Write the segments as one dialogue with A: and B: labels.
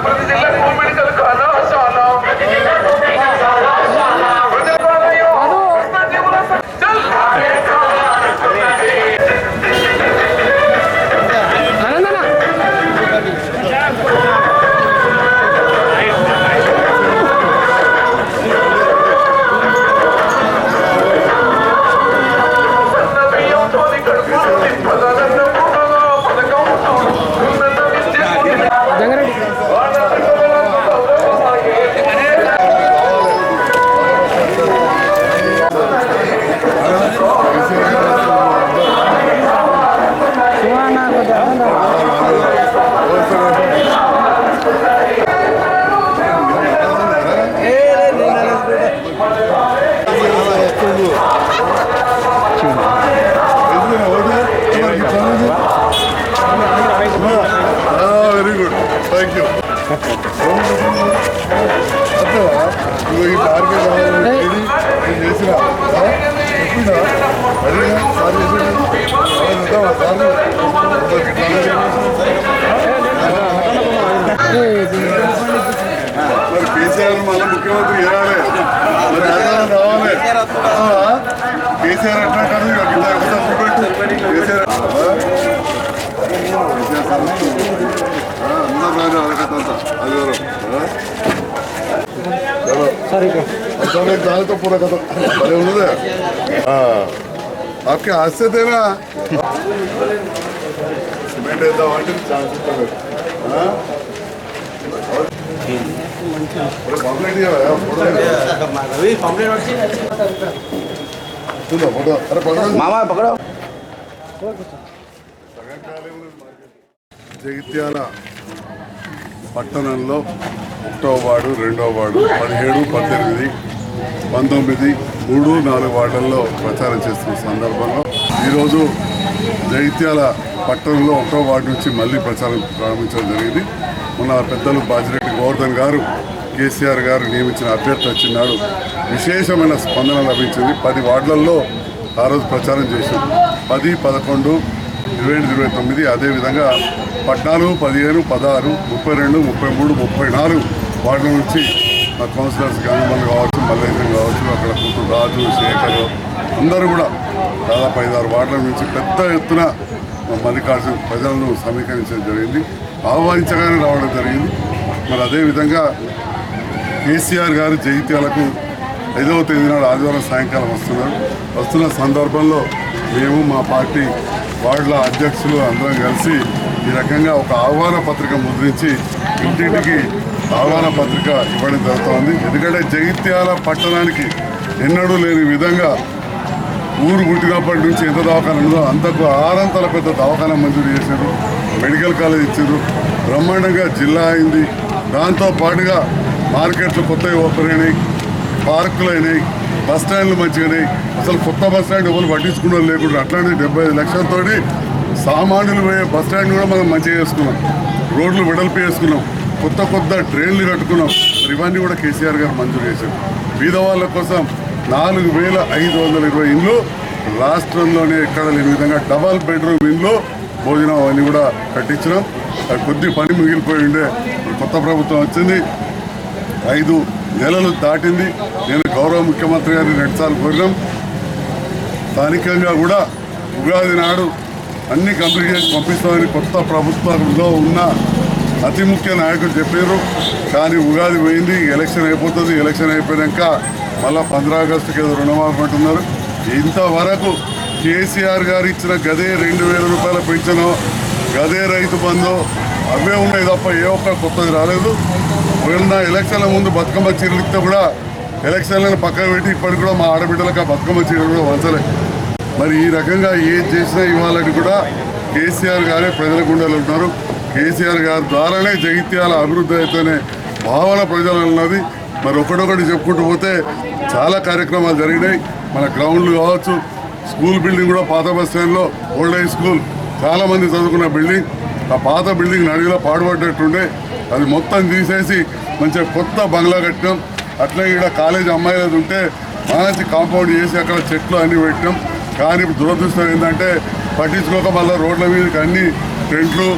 A: ప్రతి జిల్లాకు మెడికల్ కళాశాల ఈ కార్మిక చేసిన చెప్పిందా అదే సార్ మరి కేసీఆర్ మళ్ళీ ముఖ్యమంత్రి చేయాలి మరి ఆధారం కావాలి కేసీఆర్ ఎట్లా కాదు కేసీఆర్ అందరూ అడగతంతా అది चलो तो पूरा खत्म अरे उन्होंने आपके हाथ से देना सीमेंट ऐसा वाटर चांस पॉम्पलेट दिया फोटो अरे पकड़ो मामा पकड़ो జగిత్యాల పట్టణంలో 1వ వార్డు 2వ వార్డు 17, 18, 19, 3, 4 వార్డుల్లో ప్రచారం చేస్తున్న సందర్భంలో ఈరోజు జగిత్యాల పట్టణంలో 1వ వార్డు నుంచి మళ్ళీ ప్రచారం ప్రారంభించడం జరిగింది. మన పెద్దలు బాజిరెడ్డి గోవర్ధన్ గారు కేసీఆర్ గారు నియమించిన అభ్యర్థి వచ్చినాడు విశేషమైన స్పందన లభించింది. 10 వార్డులలో ఆ రోజు ప్రచారం చేశాం. 10, 11, 20, 29 అదేవిధంగా 14, 15, 16, 32, 33, 34 వార్డుల నుంచి మా కౌన్సిలర్స్ గంగమల్లి కావచ్చు, మల్లేశం కావచ్చు, అక్కడ కూతురు రాజు, శేఖర్ అందరూ కూడా దాదాపు 5-6 వార్డుల నుంచి పెద్ద ఎత్తున మల్లికార్జున ప్రజలను సమీకరించడం జరిగింది. ఆహ్వానించగానే రావడం జరిగింది. మరి అదేవిధంగా కేసీఆర్ గారు జగిత్యాలకు 5వ తేదీ నాడు ఆదివారం సాయంకాలం వస్తున్న సందర్భంలో మేము మా పార్టీ వార్డుల అధ్యక్షులు అందరం కలిసి ఈ రకంగా ఒక ఆహ్వాన పత్రిక ముద్రించి ఇంటింటికి ఆహ్వాన పత్రిక ఇవ్వడం జరుగుతోంది. ఎందుకంటే జగిత్యాల పట్టణానికి ఎన్నడూ లేని విధంగా ఊరు పుట్టినప్పటి నుంచి ఎంత దవాఖాన ఉందో అంతకు 6 అంతల పెద్ద దవాఖాన మంజూరు చేశారు. మెడికల్ కాలేజ్ ఇచ్చారు. బ్రహ్మాండంగా జిల్లా అయింది. దాంతో పాటుగా మార్కెట్లు కొత్తవి ఓపెన్ అయినాయి, పార్కులు అయినాయి, బస్ స్టాండ్లు మంచిగానే. అసలు కొత్త బస్ స్టాండ్ ఎవరు పట్టించుకున్న లేకుండా అట్లాంటి 75 లక్షలతో సామాన్యులు పోయే బస్ స్టాండ్ కూడా మనం మంచిగా చేసుకున్నాం. రోడ్లు వెడల్పు చేసుకున్నాం. కొత్త ట్రైన్లు కట్టుకున్నాం. ఇవన్నీ కూడా కేసీఆర్ గారు మంజూరు చేశారు. పేదవాళ్ళ కోసం 4,520 ఇండ్లు రాష్ట్రంలోనే ఎక్కడ లేని విధంగా డబల్ బెడ్రూమ్ ఇండ్లు భోజనం అవన్నీ కూడా కట్టించినాం. కొద్ది పని మిగిలిపోయి ఉండే కొత్త ప్రభుత్వం వచ్చింది. 5 నెలలు దాటింది. నేను గౌరవ ముఖ్యమంత్రి గారిని 2 సార్లు కోరినాం. స్థానికంగా కూడా ఉగాది నాడు అన్ని కంప్లీట్ చేసి పంపిస్తామని కొత్త ప్రభుత్వంలో ఉన్న అతి ముఖ్య నాయకులు చెప్పారు. కానీ ఉగాది పోయింది, ఎలక్షన్ అయిపోతుంది. ఎలక్షన్ అయిపోయాక మళ్ళీ 15 ఆగస్టుకి ఏదో రుణమాఫీ అంటున్నారు. ఇంతవరకు కేసీఆర్ గారు ఇచ్చిన గదే 2,000 రూపాయల పెన్షను, గదే రైతు బంధు అవే ఉన్నాయి తప్ప ఏ ఒక్క కొత్తది రాలేదు. మొన్న ఎలక్షన్ల ముందు బతుకమ్మ చీరలిస్తే కూడా ఎలక్షన్లను పక్కన పెట్టి ఇప్పటికి కూడా మా ఆడబిడ్డలకు ఆ బతుకమ్మ చీరలు కూడా వంచలే. మరి ఈ రకంగా ఏం చేసినా ఇవాళకి కూడా కేసీఆర్ గారే ప్రజల గుండెలు ఉంటున్నారు. కేసీఆర్ గారి ద్వారానే జగిత్యాల అభివృద్ధి అయితేనే భావన ప్రజలు ఉన్నది. మరి ఒకటొకటి చెప్పుకుంటూ పోతే చాలా కార్యక్రమాలు జరిగినాయి. మన గ్రౌండ్లు కావచ్చు, స్కూల్ బిల్డింగ్ కూడా పాత బస్ స్టాండ్లో ఓల్డ్ ఏజ్ స్కూల్ చాలామంది చదువుకున్న బిల్డింగ్, ఆ పాత బిల్డింగ్ నడిలో పాడుపడ్డట్టుండే అది మొత్తం తీసేసి మంచిగా కొత్త బంగ్లా కట్టినాం. అట్లా ఇక్కడ కాలేజ్ అమ్మాయిలది ఉంటే మంచి కాంపౌండ్ చేసి అక్కడ చెట్లు అన్నీ పెట్టినాం. కానీ ఇప్పుడు దురదృష్టం ఏంటంటే పట్టించుకోక మళ్ళీ రోడ్ల మీదకి అన్ని టెంట్లు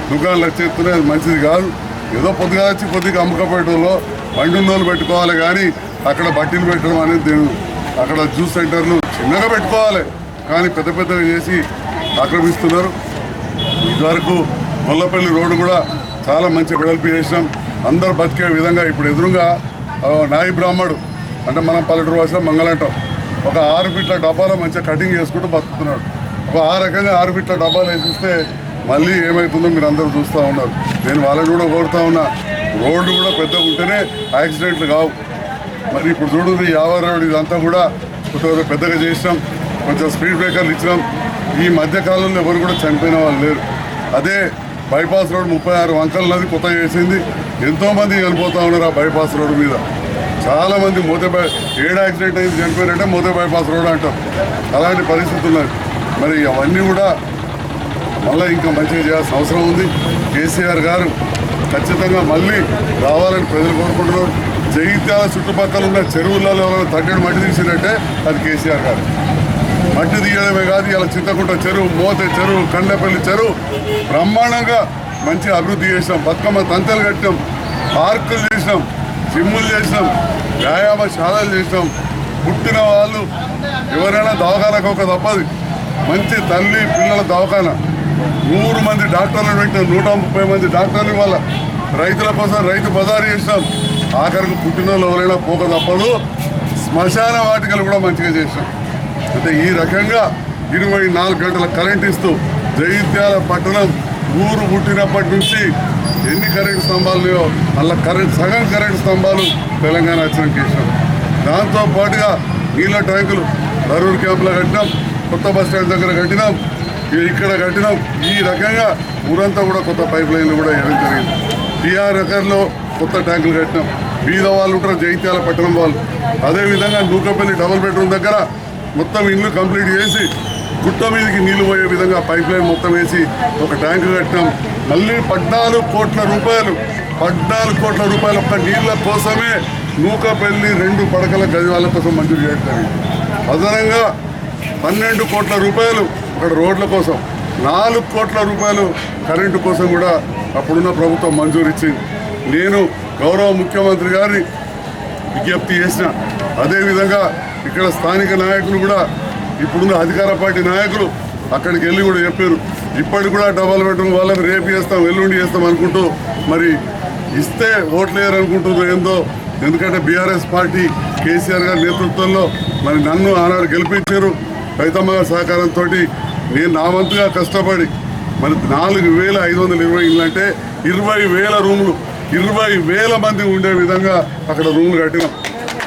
A: దుకాణాలు వచ్చేస్తున్నాయి. అది మంచిది కాదు. ఏదో పొద్దుగా వచ్చి కొద్దిగా అమ్మకపోయేటోళ్ళు బండి ఉన్నోళ్ళు పెట్టుకోవాలి. కానీ అక్కడ బట్టీలు పెట్టడం అనేది అక్కడ జ్యూస్ సెంటర్లు చిన్నగా పెట్టుకోవాలి. కానీ పెద్ద పెద్దగా చేసి ఆక్రమిస్తున్నారు. ఇదివరకు గొల్లపల్లి రోడ్డు కూడా చాలా మంచి వెడల్పు చేసినాం. అందరు బతికే విధంగా ఇప్పుడు ఎదురుగా నాయి బ్రాహ్మడు అంటే మనం పల్లెటూరు భాషలో మంగళంటాం. ఒక 6 ఫీట్ల డబ్బాలో మంచిగా కటింగ్ చేసుకుంటూ బతుకుతున్నాడు. ఆ రకంగా 6 ఫీట్ల డబ్బాలు వేసిస్తే మళ్ళీ ఏమవుతుందో మీరు అందరూ చూస్తూ ఉన్నారు. నేను వాళ్ళని కూడా కోరుతా ఉన్నా, రోడ్డు కూడా పెద్దగా ఉంటేనే యాక్సిడెంట్లు కావు. మరి ఇప్పుడు చూడండి 50 రోడ్డు ఇదంతా కూడా పెద్దగా చేసినాం. కొంచెం స్పీడ్ బ్రేకర్లు ఇచ్చినాం. ఈ మధ్యకాలంలో ఎవరు కూడా చనిపోయిన వాళ్ళు లేరు. అదే బైపాస్ రోడ్ 36 వంకలు నది కొత్త చేసింది. ఎంతోమంది చనిపోతూ ఉన్నారు ఆ బైపాస్ రోడ్డు మీద. చాలామంది 7 యాక్సిడెంట్ అయింది చనిపోయారంటే మోతే బైపాస్ రోడ్ అంటాం. అలాంటి పరిస్థితులు ఉన్నాయి. మరి అవన్నీ కూడా మళ్ళీ ఇంకా మంచిగా చేయాల్సిన అవసరం ఉంది. కేసీఆర్ గారు ఖచ్చితంగా మళ్ళీ రావాలని ప్రజలు కోరుకుంటున్నారు. జగిత్యాల చుట్టుపక్కల ఉన్న చెరువులలో ఎవరైనా తగ్గడి మట్టి తీసినట్టే అది కేసీఆర్ గారు. మట్టి తీయడమే కాదు, ఇలా చింతకుంట చెరువు, మోతే చెరువు, కండపల్లి చెరువు బ్రహ్మాండంగా మంచి అభివృద్ధి చేసినాం. బతుకమ్మ తంతెలు కట్టినాం, పార్కులు చేసినాం, జిమ్ములు చేసినాం, వ్యాయామశాలలు చేసినాం. పుట్టిన వాళ్ళు ఎవరైనా దవాఖానకు ఒక తప్పదు, మంచి తల్లి పిల్లల దవాఖాన 100 మంది డాక్టర్లను పెట్టినాం, 130 మంది డాక్టర్లు వాళ్ళ రైతుల కోసం రైతు బజారు చేసినాం. ఆఖరికి పుట్టిన వాళ్ళు ఎవరైనా పోక తప్పదు. శ్మశాన వాటికలు కూడా మంచిగా చేసినాం. అంటే ఈ రకంగా 24 గంటల కరెంట్ ఇస్తూ జగిత్యాల పట్టణం ఊరు పుట్టినప్పటి నుంచి ఎన్ని కరెంటు స్తంభాలు అలా సగం కరెంటు స్తంభాలు తెలంగాణ వచ్చిన చేసినాం. దాంతో పాటుగా నీళ్ళ ట్యాంకులు దరూర్ క్యాంపులో కట్టినాం, కొత్త బస్ స్టాండ్ దగ్గర కట్టినాం, ఇక్కడ కట్టినాం. ఈ రకంగా ఊరంతా కూడా కొత్త పైప్ లైన్లు కూడా వేయడం జరిగింది. టీఆర్ నగర్లో కొత్త ట్యాంకులు కట్టినాం. బీద వాళ్ళు ఉంటారు జగిత్యాల పట్టణం వాళ్ళు. అదేవిధంగా నూకపల్లి డబుల్ బెడ్రూమ్ దగ్గర మొత్తం ఇల్లు కంప్లీట్ చేసి గుట్ట మీదకి నీళ్లు పోయే విధంగా పైప్ లైన్ మొత్తం వేసి ఒక ట్యాంకు కట్టినాం. మళ్ళీ 14 కోట్ల రూపాయలు ఒక్క నీళ్ల కోసమే నూకపల్లి 2 పడకల గదివాళ్ళ కోసం మంజూరు చేయడం జరిగింది. అదనంగా 12 కోట్ల రూపాయలు అక్కడ రోడ్ల కోసం, 4 కోట్ల రూపాయలు కరెంటు కోసం కూడా అప్పుడున్న ప్రభుత్వం మంజూరు ఇచ్చింది. నేను గౌరవ ముఖ్యమంత్రి గారిని విజ్ఞప్తి చేసిన. అదేవిధంగా ఇక్కడ స్థానిక నాయకులు కూడా, ఇప్పుడున్న అధికార పార్టీ నాయకులు అక్కడికి వెళ్ళి కూడా చెప్పారు. ఇప్పటికి కూడా డబల్ బెడ్రూమ్ వాళ్ళకి రేపు చేస్తాం, ఎల్లుండి చేస్తాం అనుకుంటూ మరి ఇస్తే ఓట్లు వేయరు అనుకుంటున్నారు ఏందో. ఎందుకంటే బీఆర్ఎస్ పార్టీ కేసీఆర్ గారి నేతృత్వంలో మరి నన్ను ఆనాడు గెలిపించారు. రైతమ్మ గారి సహకారంతో నేను నా వంతుగా కష్టపడి మరి 4520 ఇళ్ళు అంటే 20,000 రూములు, 20,000 మంది ఉండే విధంగా అక్కడ రూములు కట్టినాం.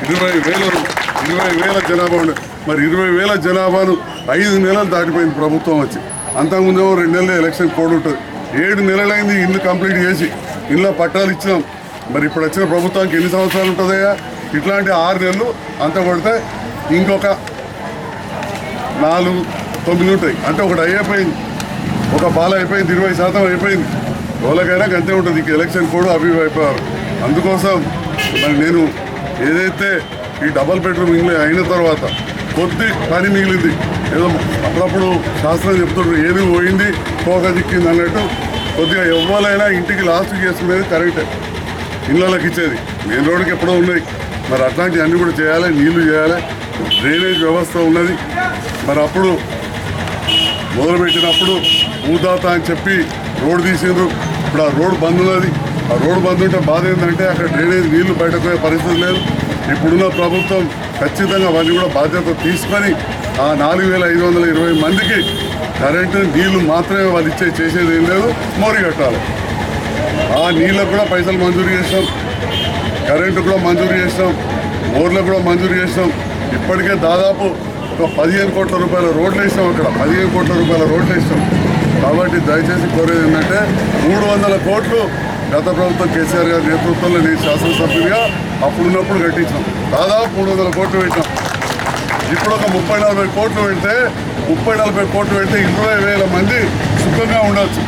A: 20,000 జనాభా ఉండే. మరి 20,000 జనాభాను 5 నెలలు దాటిపోయింది ప్రభుత్వం వచ్చి. అంతకుముందేమో 2 నెలలు ఎలక్షన్ కోడ్ ఉంటుంది. 7 నెలలైంది ఇల్లు కంప్లీట్ చేసి, ఇళ్ళ పట్టాలు ఇచ్చినాం. మరి ఇప్పుడు వచ్చిన ప్రభుత్వానికి ఎన్ని సంవత్సరాలు ఉంటుందయ్యా? ఇట్లాంటి 6 నెలలు అంత కొడితే ఇంకొక 4-9 ఉంటాయి. అంటే ఒకటి అయిపోయింది, ఒక పాల అయిపోయింది, 20% అయిపోయింది. ఎవరికైనా అంతే ఉంటుంది. ఇంక ఎలక్షన్ కోడ్ అవి అయిపోయారు. అందుకోసం మరి నేను ఏదైతే ఈ డబల్ బెడ్రూమ్ ఇల్లు అయిన తర్వాత కొద్ది పని మిగిలింది. ఏదో అప్పుడప్పుడు శాస్త్రం చెప్తుండ్రు ఏది పోయింది పోక దిక్కింది అన్నట్టు, కొద్దిగా ఎవరైనా ఇంటికి లాస్ట్ చేసుకునేది కరెంటే, ఇళ్ళకి ఇచ్చేది. మెయిన్ రోడ్డుకి ఎప్పుడో ఉన్నాయి. మరి అట్లాంటివి అన్నీ కూడా చేయాలి, నీళ్లు చేయాలి, డ్రైనేజ్ వ్యవస్థ ఉన్నది. మరి అప్పుడు మొదలుపెట్టినప్పుడు భూదాత అని చెప్పి రోడ్డు తీసిండ్రు. ఇప్పుడు ఆ రోడ్డు బంద్ ఉన్నది. ఆ రోడ్డు బంద్ ఉంటే బాధ ఏంటంటే అక్కడ డ్రైనేజ్ నీళ్లు బయటకు పోయే పరిస్థితి లేదు. ఇప్పుడున్న ప్రభుత్వం ఖచ్చితంగా అవన్నీ కూడా బాధ్యత తీసుకొని ఆ 4520 మందికి కరెంటు నీళ్లు మాత్రమే వాళ్ళు చేసేది ఏం లేదు, మోరీ కట్టాలి. ఆ నీళ్ళకు కూడా పైసలు మంజూరు చేసినాం, కరెంటు కూడా మంజూరు చేసినాం, మోర్లకు కూడా మంజూరు చేసినాం. ఇప్పటికే దాదాపు ఒక 15 కోట్ల రూపాయల రోడ్లు వేసినాం. అక్కడ 15 కోట్ల రూపాయల రోడ్లు వేసినాం. కాబట్టి దయచేసి కోరేది ఏంటంటే 300 కోట్లు గత ప్రభుత్వం కేసీఆర్ గారి నేతృత్వంలో నేను శాసనసభ్యుడిగా అప్పుడున్నప్పుడు కట్టించాం. దాదాపు 300 కోట్లు పెట్టాం. ఇప్పుడు ఒక 30-40 కోట్లు పెడితే 20,000 మంది సుఖంగా ఉండొచ్చు.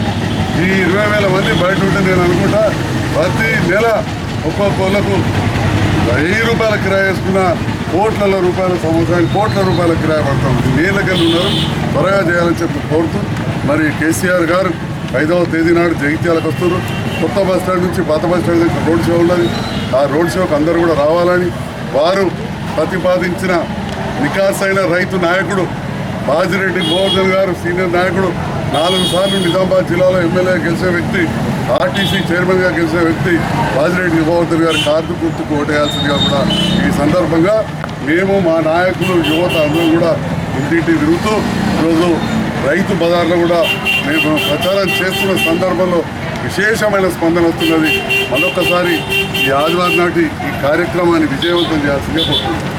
A: ఈ 20,000 మంది బయట ఉంటే నేను అనుకుంటా ప్రతి నెల ఒక్కొక్కళ్ళకు 1000 రూపాయల కిరాయి వేసుకున్న కోట్ల రూపాయల సంవత్సరానికి కోట్ల రూపాయల కిరాయి పడతాం. నీళ్ళకెళ్ళి ఉన్నారు, త్వరగా చేయాలని చెప్పి కోరుతూ మరి కేసీఆర్ గారు 5వ తేదీ నాడు జగిత్యాలకు వస్తున్నారు. కొత్త బస్ స్టాండ్ నుంచి పాత బస్ స్టాండ్ దగ్గర రోడ్ షో ఉన్నది. ఆ రోడ్ షోకి అందరూ కూడా రావాలని వారు ప్రతిపాదించిన నికాసైన రైతు నాయకుడు బాజిరెడ్డి గోవర్ధన్ గారు, సీనియర్ నాయకుడు, 4 సార్లు నిజామాబాద్ జిల్లాలో ఎమ్మెల్యే గెలిచిన వ్యక్తి, ఆర్టీసీ చైర్మన్గా గెలిచిన వ్యక్తి బాజిరెడ్డి గోవర్ధన్ గారు కార్డు గుర్తుకు ఓటేయాల్సిందిగా కూడా ఈ సందర్భంగా మేము మా నాయకులు యువత అందరూ కూడా ఇంటింటి తిరుగుతూ ఈరోజు రైతు బజార్లో కూడా మేము ప్రచారం చేస్తున్న సందర్భంలో విశేషమైన స్పందన వస్తున్నది. మరొకసారి ఈ ఆదివారం నాటి ఈ కార్యక్రమాన్ని విజయవంతం చేయాల్సిందిగా కోరుతున్నాను.